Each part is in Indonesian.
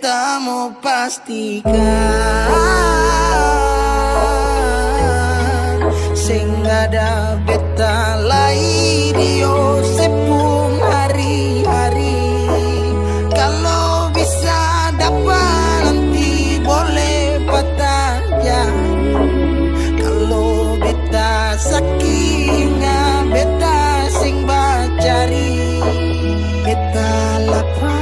beta mau pastikan sing ada beta lai dio sepung hari-hari. Kalau bisa dapat nanti boleh patah jari. Kalau beta sakinga beta sing bacari, beta lapras.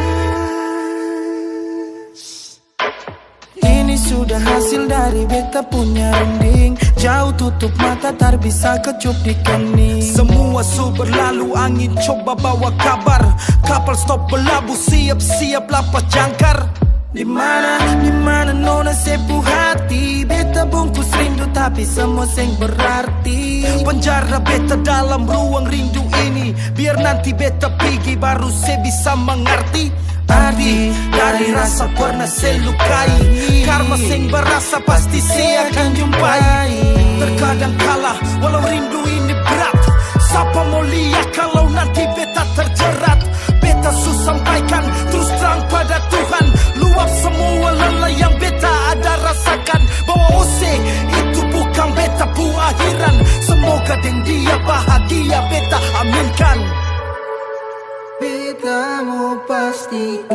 Ini sudah hasil dari beta punya runding. Jauh tutup mata tak bisa kecup di kening. Semua su berlalu, angin coba bawa kabar. Kapal stop berlabuh, siap-siap lapas jangkar. Di mana nona sepuh hati. Beta bungkus rindu tapi semua sing berarti. Penjara beta dalam ruang rindu ini. Biar nanti beta pergi baru saya bisa mengerti arti dari rasa pernah saya lukai. Karma sing berasa pasti saya akan jumpai. Terkadang kalah walau rindu ini berat. Siapa mau lihat kalau nanti beta terjerat. Beta sampaikan terus terang pada Tuhan. Luap semua lelah yang beta ada rasakan. Bahwa Ose itu bukan beta pu akhiran. Semoga dengan dia bahagia beta aminkan. Beta mau pastikan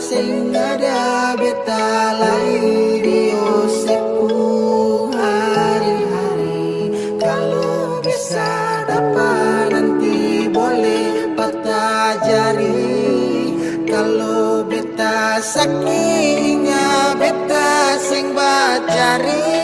sing ada beta lai dio sepuh hari-hari. Kalau bisa dapat nanti boleh patah jari. Kalau beta sakinga beta sing bacari.